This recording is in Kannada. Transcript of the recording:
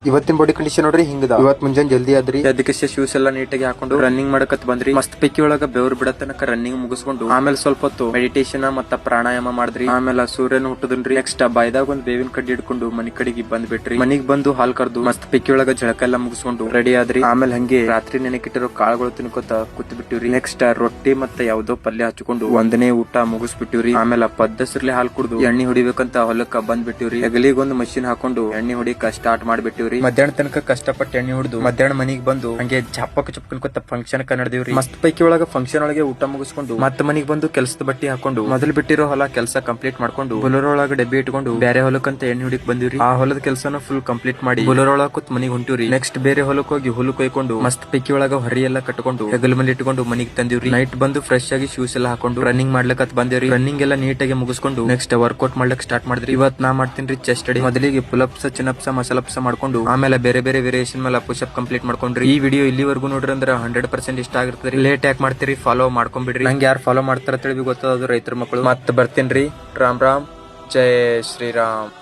ಇವತ್ತಿನ ಬಾಡಿ ಕಂಡೀಷನ್ ನೋಡ್ರಿ ಹಿಂಗದ. ಇವತ್ ಮುಂಜಾನೆ ಜಲ್ದಿ ಆದ್ರಿ, ಅದಕ್ಕೆ ಶೂಸ್ ಎಲ್ಲಾ ನೀಟಾಗಿ ಹಾಕೊಂಡು ರನ್ನಿಂಗ್ ಮಾಡಕತ್ ಬಂದ್ರಿ. ಮಸ್ತ್ ಪೈಕಿ ಒಳಗ ಬೆವ್ರು ಬಿಡತನಕ ರನ್ನಿಂಗ್ ಮುಗಿಸ್ಕೊಂಡು ಆಮೇಲೆ ಸ್ವಲ್ಪ ಹೊತ್ತು ಮೆಡಿಟೇಷನ್ ಮತ್ತ ಪ್ರಾಣಾಯಾಮ ಮಾಡಿದ್ರಿ. ಆಮೇಲೆ ಸೂರ್ಯನ ಹುಟ್ಟದನ್ರಿ. ನೆಕ್ಸ್ಟ್ ಬಾಯ್ದಾಗ ಒಂದ್ ಬೇವಿನ ಕಡ್ಡಿ ಹಿಡ್ಕೊಂಡು ಮನಿ ಕಡೆಗೆ ಬಂದ್ ಬಿಟ್ರಿ. ಮನಿಗ್ ಬಂದು ಹಾಲ್ ಕರ್ದು ಮಸ್ತ್ ಪೈಕಿ ಒಳಗ ಜಳಕ ಎಲ್ಲಾ ಮುಗಿಸ್ಕೊಂಡು ರೆಡಿ ಆದ್ರಿ. ಆಮೇಲೆ ಹಂಗೆ ರಾತ್ರಿ ನೆನಕಿಟ್ಟಿರೋ ಕಾಳುಗಳು ತಿನ್ಕೋತ ಕೂತ್ ಬಿಟ್ಟಿವ್ರಿ. ನೆಕ್ಸ್ಟ್ ರೊಟ್ಟಿ ಮತ್ತೆ ಯಾವ್ದೋ ಪಲ್ಯ ಹಚ್ಕೊಂಡು ಒಂದನೇ ಊಟ ಮುಗಿಸ್ಬಿಟ್ಟಿವ್ರಿ. ಆಮೇಲೆ ಪದ್ದಸರ್ಲಿ ಹಾಲ್ ಕುಡ್ದು ಎಣ್ಣೆ ಹೊಡಿಬೇಕಂತ ಹೊಲಕ್ಕ ಬಂದ್ ಬಿಟ್ಟಿವ್ರಿ. ಹೆಗಲಿಗೊಂದು ಮಷಿನ್ ಹಾಕೊಂಡು ಎಣ್ಣೆ ಹೊಡಿಕ ಸ್ಟಾರ್ಟ್ ಮಾಡ್ಬಿಟ್ಟಿವ್ರಿ. ಮಧ್ಯಾಹ್ನ ತನಕ ಕಷ್ಟಪಟ್ಟು ಎಣ್ಣೆ ಹೊಡೆದು ಮಧ್ಯಾಹ್ನ ಮನಿಗ್ ಬಂದು ಹಂಗೆ ಚಪ್ಪಕ್ ಚಪ್ಪನ್ಕೊತ ಫಂಕ್ಷನ್ ನಡೆದಿವ್ರಿ. ಮಸ್ತ್ ಪೈಕಿ ಒಳಗ ಫಂಕ್ಷನ್ ಒಳಗೆ ಊಟ ಮುಗಿಸ್ಕೊಂಡು ಮತ್ತ ಮನಿಗ್ ಬಂದು ಕೆಲ್ಸದ ಬಟ್ಟಿ ಹಾಕೊಂಡು ಮೊದಲು ಬಿಟ್ಟಿರೋ ಹೊಲ ಕೆಲಸ ಕಂಪ್ಲೀಟ್ ಮಾಡ್ಕೊಂಡು ಬುಲರ್ ಒಳಗ ಡಬ್ಬಿ ಇಟ್ಕೊಂಡು ಬೇರೆ ಹೊಲಕ್ಕಂತ ಎಣ್ಣೆ ಹುಡಿಕ್ ಬಂದಿವ್ರಿ. ಆ ಹೊಲದ ಕೆಲಸನ ಫುಲ್ ಕಂಪ್ಲೀಟ್ ಮಾಡಿ ಬುಲರ್ ಒಳಗ ಕೂತ್ ಮನಿಗ್ ಹೊಂಟಿವ್ರಿ. ನೆಕ್ಸ್ಟ್ ಬೇರೆ ಹೊಲಕ್ ಹೋಗಿ ಹುಲ್ಲು ಕೊಯ್ಕೊಂಡು ಮಸ್ತ್ ಪೈಕಿ ಒಳಗ ಹೊರಿ ಎಲ್ಲಾ ಕಟ್ಕೊಂಡು ಹೆಗಲ್ ಮೇಲೆ ಇಟ್ಕೊಂಡು ಮನಿಗ್ ತಂದಿವ್ರಿ. ನೈಟ್ ಬಂದು ಫ್ರೆಶ್ ಆಗಿ ಶೂಸ್ ಎಲ್ಲಾ ಹಾಕೊಂಡು ರನ್ನಿಂಗ್ ಮಾಡ್ಲಕ್ ಬಂದಿವ್ರಿ. ರನ್ನಿಂಗ್ ಎಲ್ಲಾ ನೀಟಾಗಿ ಮುಗಿಸ್ಕೊಂಡು ನೆಕ್ಸ್ಟ್ ವರ್ಕೌಟ್ ಮಾಡ್ಲಕ್ ಸ್ಟಾರ್ಟ್ ಮಾಡಿದ್ರಿ. ಇವತ್ ನಾ ಮಾಡ್ತೀನಿ ಚೆಸ್ಟ್ ಅಡಿ. ಮೊದಲಿಗೆ ಪುಲಪ್ಸ್ ಚಿನಪ್ಸ್ ಮಸಾಲಪ್ಸ್ ಮಾಡ್ಕೊಂಡು ಆಮೇಲೆ ಬೇರೆ ಬೇರೆ ವೇರಿಯೇಷನ್ ಮೇಲೆ ಪುಷಪ್ ಕಂಪ್ಲೀಟ್ ಮಾಡ್ಕೊಂಡ್ರಿ. ಈ ವಿಡಿಯೋ ಇಲ್ಲಿವರೆಗೂ ನೋಡ್ರಿ ಅಂದ್ರೆ 100% ಇಷ್ಟ ಆಗಿರ್ತದೆ. ಲೇಟ್ ಯಾಕೆ ಮಾಡ್ತೀರಿ, ಫಾಲೋ ಮಾಡ್ಕೊಂಡ್ಬಿಡ್ರಿ. ನಂಗೆ ಯಾರು ಫಾಲೋ ಮಾಡ್ತಾರ ತಿಳಿ ಗೊತ್ತದ ರೈತರ ಮಕ್ಕಳು. ಮತ್ ಬರ್ತೀನ್ರಿ. ರಾಮ್ ರಾಮ್, ಜೈ ಶ್ರೀರಾಮ್.